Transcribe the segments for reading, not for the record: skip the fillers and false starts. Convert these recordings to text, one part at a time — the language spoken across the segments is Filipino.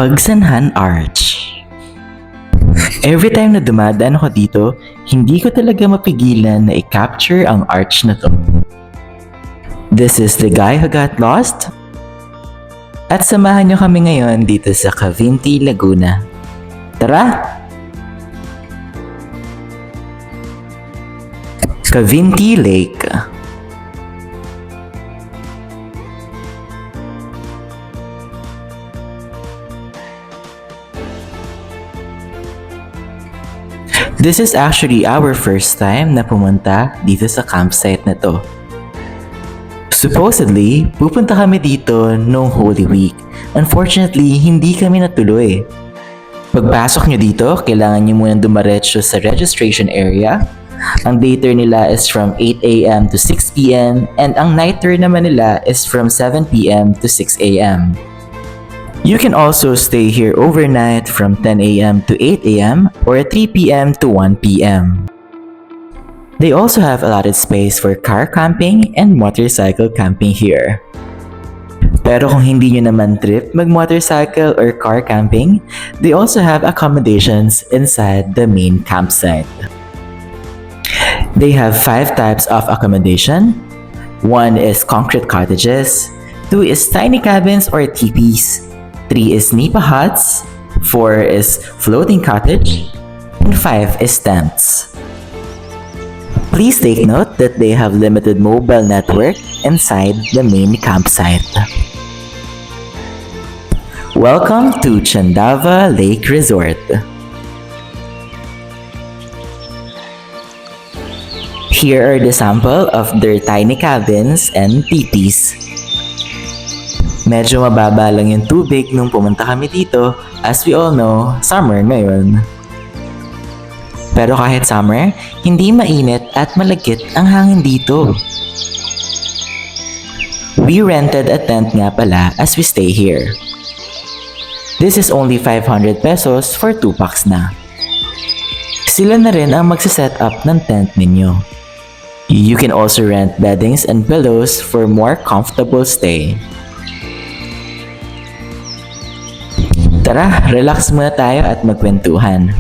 Pagsanhan Arch. Every time na dumadaan ako dito, hindi ko talaga mapigilan na i-capture ang arch na to. This is the guy who got lost. At samahan nyo kami ngayon dito sa Cavinti, Laguna. Tara! Cavinti Lake. This is actually our first time na pumunta dito sa campsite na to. Supposedly, pupunta kami dito noong Holy Week. Unfortunately, hindi kami natuloy. Pagpasok nyo dito, kailangan nyo munang dumaretso sa registration area. Ang day tour nila is from 8 a.m. to 6 p.m. and ang night tour naman nila is from 7 p.m. to 6 a.m. You can also stay here overnight from 10 a.m. to 8 a.m. or 3 p.m. to 1 p.m. They also have allotted space for car camping and motorcycle camping here. Pero kung hindi nyo naman trip mag-motorcycle or car camping, they also have accommodations inside the main campsite. They have 5 types of accommodation. 1 is concrete cottages, 2 is tiny cabins or teepees, 3 is nipa huts, 4 is floating cottage, and 5 is tents. Please take note that they have limited mobile network inside the main campsite. Welcome to Chandava Lake Resort. Here are the sample of their tiny cabins and teepees. Medyo mababa lang yung tubig nung pumunta kami dito, as we all know, summer ngayon. Pero kahit summer, hindi mainit at malagkit ang hangin dito. We rented a tent nga pala as we stay here. This is only 500 pesos for 2 packs na. Sila na rin ang magsaset up ng tent ninyo. You can also rent beddings and pillows for more comfortable stay. Tara, relax muna tayo at magkwentuhan.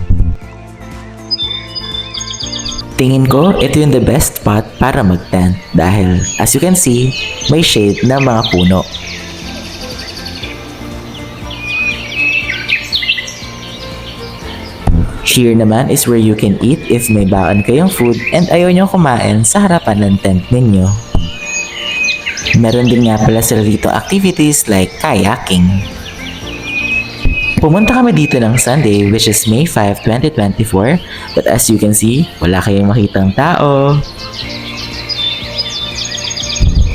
Tingin ko, ito yung the best spot para mag-tent dahil, as you can see, may shade ng mga puno. Here naman is where you can eat if may baon kayong food and ayaw nyo kumain sa harapan ng tent ninyo. Meron din nga pala sila dito activities like kayaking. Pumunta kami dito ng Sunday which is May 5, 2024 but as you can see, wala kayong makitang tao.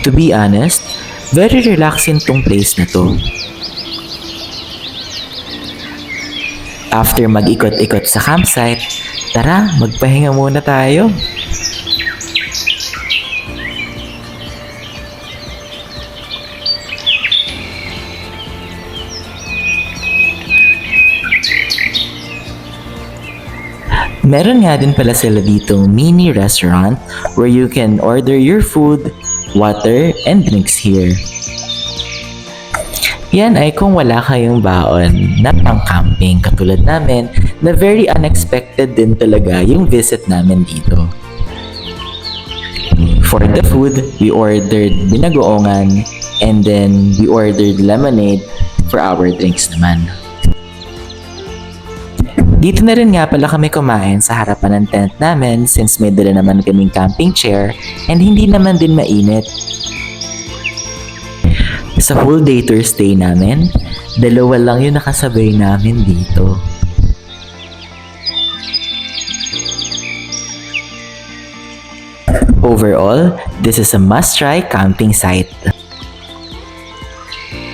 To be honest, very relaxing tong place na to. After mag-ikot-ikot sa campsite, tara, magpahinga muna tayo. Meron nga din pala sila ditong mini restaurant where you can order your food, water, and drinks here. Yan ay kung wala kayong baon na pang-camping katulad namin na very unexpected din talaga yung visit namin dito. For the food, we ordered binagoongan and then we ordered lemonade for our drinks naman. Dito na rin nga pala kami kumain sa harapan ng tent namin since may dala naman kaming camping chair and hindi naman din mainit. Sa full day tour stay namin, 2 lang yung nakasabay namin dito. Overall, this is a must-try camping site.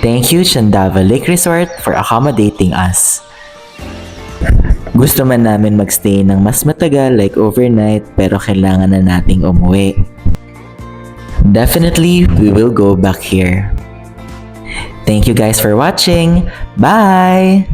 Thank you Chandava Lake Resort for accommodating us. Gusto man namin magstay ng mas matagal like overnight pero kailangan na nating umuwi. Definitely, we will go back here. Thank you guys for watching. Bye!